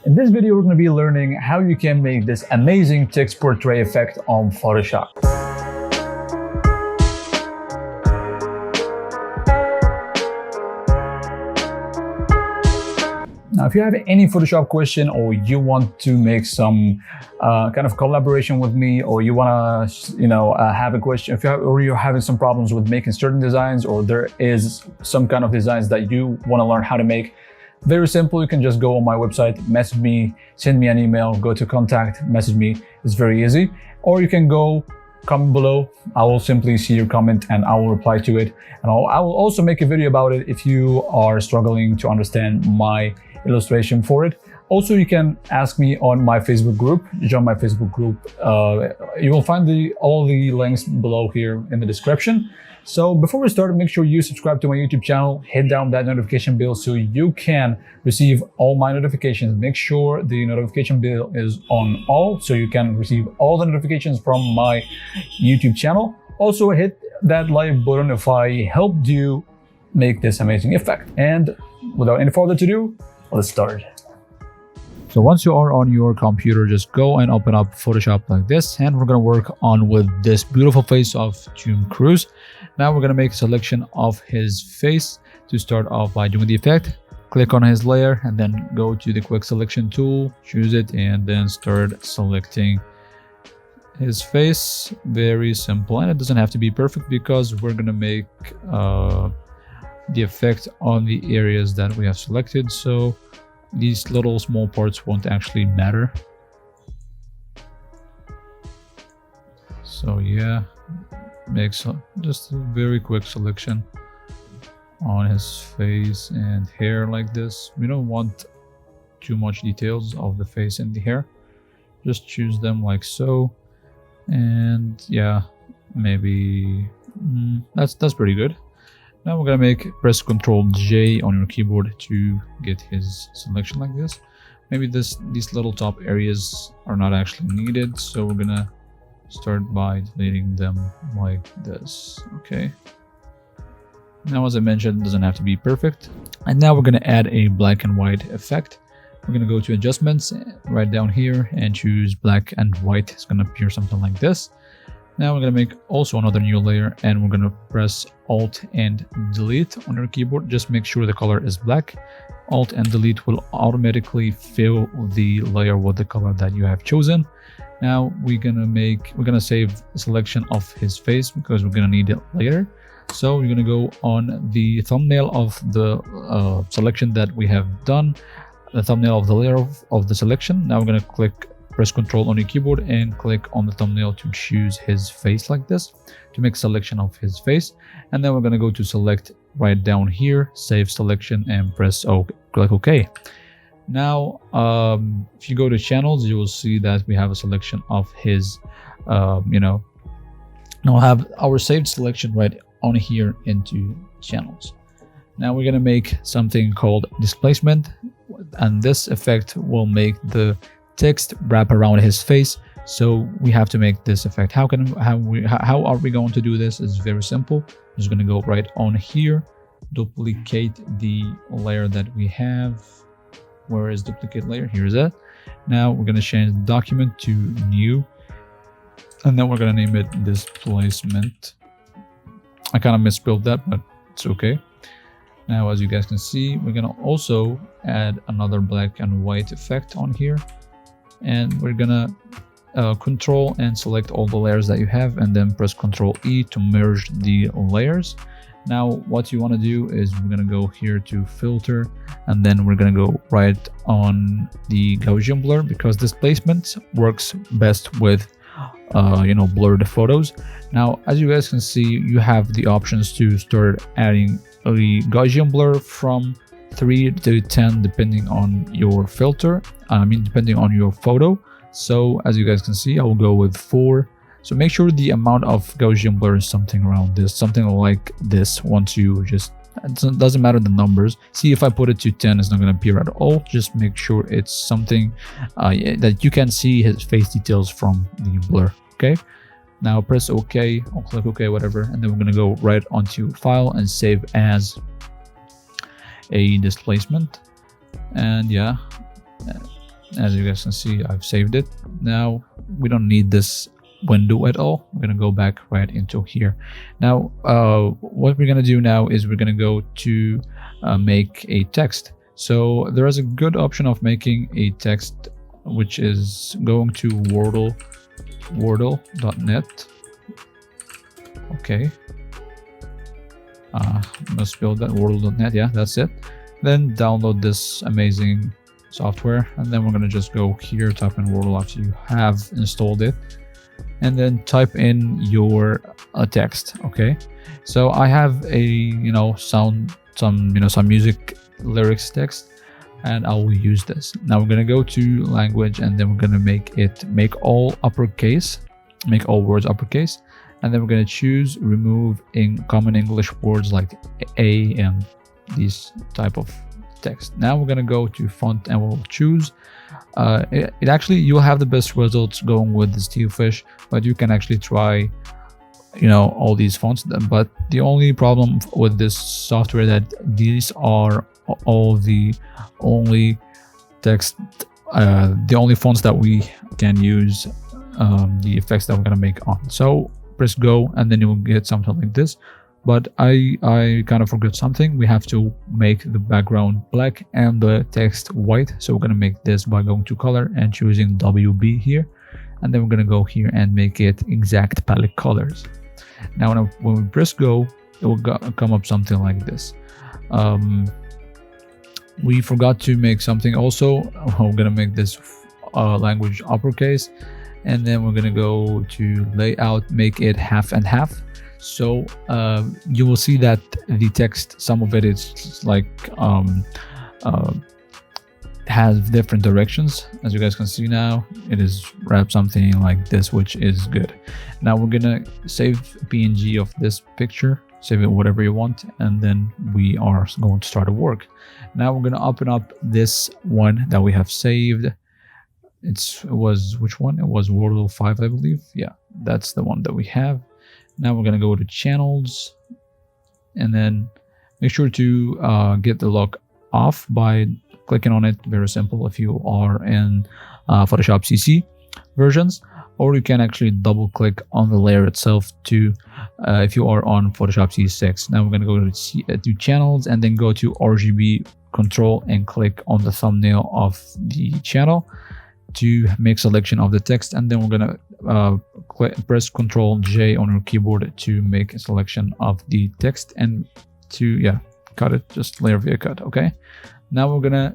In this video, we're going to be learning how you can make this amazing text portrait effect on Photoshop. Now, if you have any Photoshop question or you want to make some kind of collaboration with me, or you want to, have a question, or you're having some problems with making certain designs, or there is some kind of designs that you want to learn how to make, very simple. You can just go on my website, message me, send me an email, go to contact, message me. It's very easy. Or you can go comment below. I will simply see your comment and I will reply to it. And I will also make a video about it if you are struggling to understand my illustration for it. Also, you can ask me on my Facebook group. Join my Facebook group. You will find all the links below here in the description. So before we start, make sure you subscribe to my YouTube channel, hit down that notification bell so you can receive all my notifications. Make sure the notification bell is on all so you can receive all the notifications from my YouTube channel. Also hit that like button if I helped you make this amazing effect. And without any further ado, let's start. So once you are on your computer, just go and open up Photoshop like this, and we're going to work on with this beautiful face of Tom Cruise. Now we're going to make a selection of his face. To start off by doing the effect, click on his layer and then go to the quick selection tool, choose it, and then start selecting his face. Very simple, and it doesn't have to be perfect because we're going to make the effect on the areas that we have selected, so these little small parts won't actually matter. So yeah, make just a very quick selection on his face and hair like this. We don't want too much details of the face and the hair. Just choose them like so, and yeah, maybe that's pretty good. Now we're gonna press Ctrl J on your keyboard to get his selection like this. Maybe these little top areas are not actually needed, so we're gonna start by deleting them like this. Okay. Now, as I mentioned, it doesn't have to be perfect. And now we're gonna add a black and white effect. We're gonna go to adjustments right down here and choose black and white. It's gonna appear something like this. Now we're going to make also another new layer, and we're going to press Alt and Delete on your keyboard. Just make sure the color is black. Alt and Delete will automatically fill the layer with the color that you have chosen. Now we're going to save a selection of his face because we're going to need it later. So we're going to go on the thumbnail of the selection that we have done, the thumbnail of the layer of the selection. Now we're going to press Ctrl on your keyboard and click on the thumbnail to choose his face like this, to make a selection of his face. And then we're going to go to select right down here, save selection, and press click OK. Now, if you go to channels, you will see that we have a selection of his, now we'll have our saved selection right on here into channels. Now we're going to make something called displacement, and this effect will make the text wrap around his face. So we have to make this effect. How are we going to do this? It's very simple. I'm just going to go right on here, duplicate the layer that we have. Where is duplicate layer? Here's it. Now we're going to change the document to new, and then we're going to name it displacement. I kind of misspelled that, but it's okay. Now, as you guys can see, we're going to also add another black and white effect on here. And we're gonna control and select all the layers that you have, and then press Ctrl E to merge the layers. Now what you want to do is we're gonna go here to filter, and then we're gonna go right on the Gaussian blur, because displacement works best with blurred photos. Now, as you guys can see, you have the options to start adding a Gaussian blur from 3 to 10 depending on your filter, depending on your photo. So as you guys can see, I will go with 4. So make sure the amount of Gaussian blur is something around this, something like this. Once you just, it doesn't matter the numbers. See, if I put it to 10, it's not going to appear at all. Just make sure it's something that you can see his face details from the blur. Okay, now press OK, or click OK, whatever, and then we're going to go right onto file and save as a displacement. And yeah, As you guys can see, I've saved it. Now we don't need this window at all. We're gonna go back right into here. Now what we're gonna do now is we're gonna go to make a text. So there is a good option of making a text, which is going to wordle.net. Okay, must spell that, wordle.net. Yeah, that's it. Then download this amazing software, and then we're gonna just go here, type in Wordle after you have installed it, and then type in your text. Okay, so I have a some music lyrics text, and I will use this. Now we're gonna go to language, and then we're gonna make all uppercase, make all words uppercase, and then we're gonna choose remove in common English words like a and these type of text. Now we're gonna go to font, and we'll choose it actually, you'll have the best results going with the Steelfish, but you can actually try all these fonts. But the only problem with this software that these are all the only text, the only fonts that we can use the effects that we're gonna make on. So press go, and then you will get something like this. But I kind of forgot something. We have to make the background black and the text white. So we're gonna make this by going to color and choosing WB here, and then we're gonna go here and make it exact palette colors. Now when we press go, it will come up something like this. We forgot to make something also. We're gonna make this language uppercase, and then we're gonna go to layout, make it half and half. So you will see that the text, some of it is like has different directions. As you guys can see now, it is wrapped something like this, which is good. Now we're gonna save PNG of this picture, save it whatever you want, and then we are going to start to work. Now we're gonna open up this one that we have saved. It was which one? It was Wordle 5, I believe. Yeah, that's the one that we have. Now we're gonna go to channels, and then make sure to get the lock off by clicking on it. Very simple if you are in Photoshop CC versions, or you can actually double click on the layer itself to if you are on Photoshop C6. Now we're gonna go to channels, and then go to RGB control and click on the thumbnail of the channel to make selection of the text, and then we're gonna press Ctrl J on your keyboard to make a selection of the text, and to cut it, just layer via cut. Okay, now we're gonna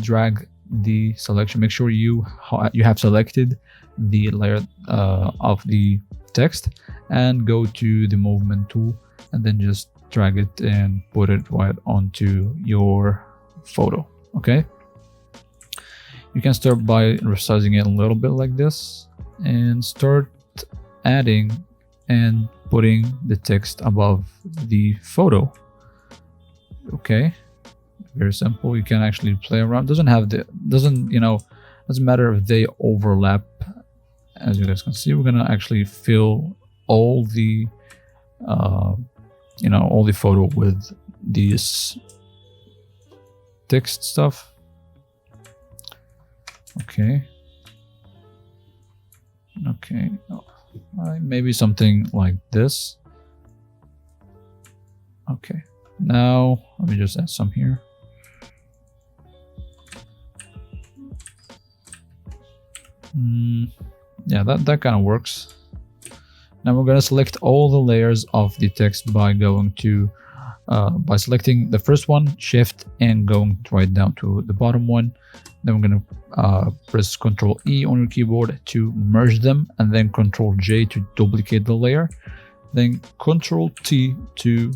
drag the selection. Make sure you have selected the layer of the text, and go to the movement tool, and then just drag it and put it right onto your photo. Okay, you can start by resizing it a little bit like this, and start adding and putting the text above the photo. Okay, very simple. You can actually play around. Doesn't matter if they overlap. As you guys can see, we're gonna actually fill all the all the photo with these text stuff. Okay, maybe something like this. Okay, now let me just add some here. Yeah, that kind of works. Now we're going to select all the layers of the text by going to by selecting the first one, shift, and going right down to the bottom one. Then we're going to press Ctrl E on your keyboard to merge them, and then Ctrl J to duplicate the layer, then Ctrl T to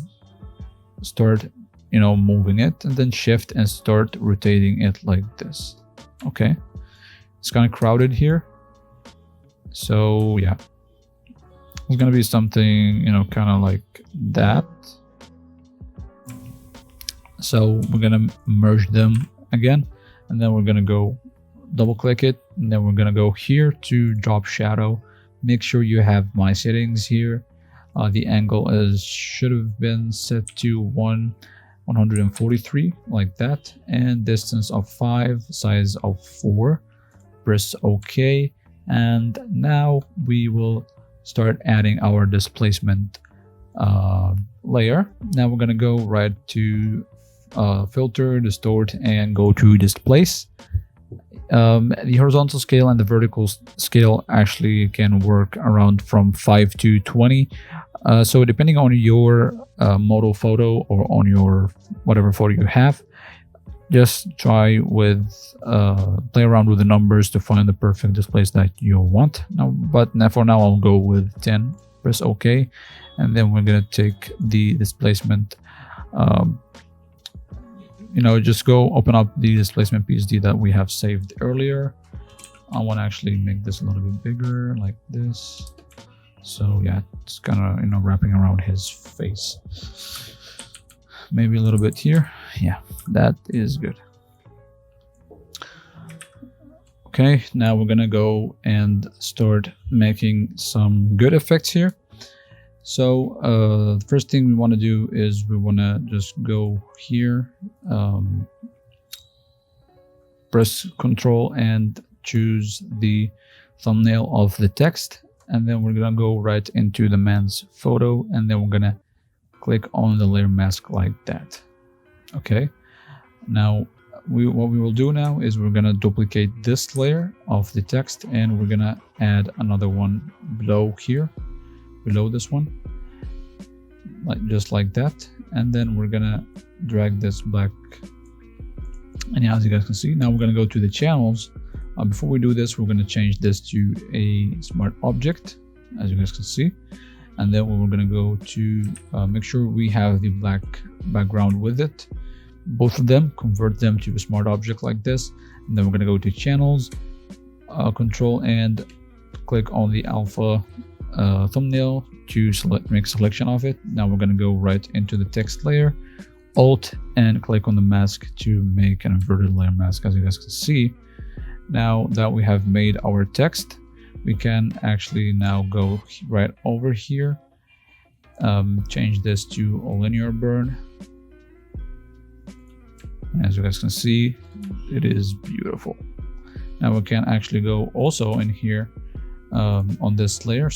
start moving it, and then shift and start rotating it like this. Okay, it's kind of crowded here, so yeah, it's gonna be something kind of like that. So we're gonna merge them again, and then we're gonna go double click it, and then we're gonna go here to drop shadow. Make sure you have my settings here. The angle should have been set to 143 like that, and distance of 5, size of 4, press OK, and now we will start adding our displacement layer. Now we're gonna go right to filter, distort, and go to displace. The horizontal scale and the vertical scale actually can work around from 5 to 20. So depending on your model photo or on your whatever photo you have, just try with play around with the numbers to find the perfect displace that you want. But for now I'll go with 10. Press OK, and then we're gonna take the displacement. Just go open up the displacement PSD that we have saved earlier. I want to actually make this a little bit bigger, like this. So yeah, it's kind of wrapping around his face. Maybe a little bit here. Yeah, that is good. Okay, now we're gonna go and start making some good effects here. So the first thing we want to do is we want to just go here, press Control and choose the thumbnail of the text, and then we're gonna go right into the man's photo, and then we're gonna click on the layer mask like that. Okay, now what we will do now is we're gonna duplicate this layer of the text, and we're gonna add another one below here, below this one, just like that, and then we're gonna drag this back. And yeah, as you guys can see, now we're gonna go to the channels. Before we do this, we're gonna change this to a smart object, as you guys can see, and then we're gonna go to make sure we have the black background with it, both of them, convert them to a smart object like this, and then we're gonna go to channels, control and click on the alpha thumbnail to make selection of it. Now we're going to go right into the text layer, alt and click on the mask to make an inverted layer mask. As you guys can see, now that we have made our text, we can actually now go right over here, change this to a linear burn. And as you guys can see, it is beautiful. Now we can actually go also in here on this layer,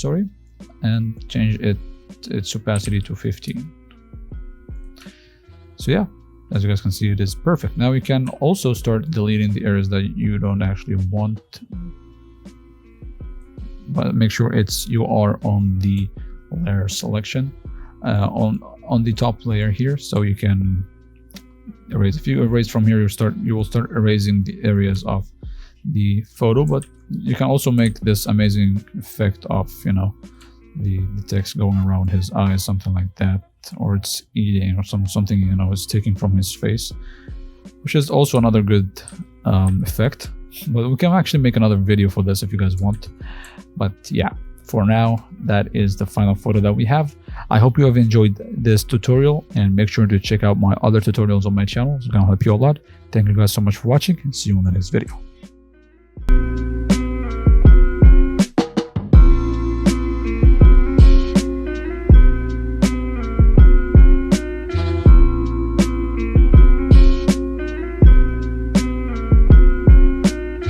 and change its opacity to 15. So yeah, as you guys can see, it is perfect. Now you can also start deleting the areas that you don't actually want, but make sure you are on the layer selection on the top layer here, so you can erase. If you erase from here, you will start erasing the areas of the photo, but you can also make this amazing effect of the text going around his eyes, something like that, or it's eating, or something it's taking from his face, which is also another good effect. But we can actually make another video for this if you guys want. But yeah, for now, that is the final photo that we have. I hope you have enjoyed this tutorial, and make sure to check out my other tutorials on my channel. It's gonna help you a lot. Thank you guys so much for watching, and see you in the next video.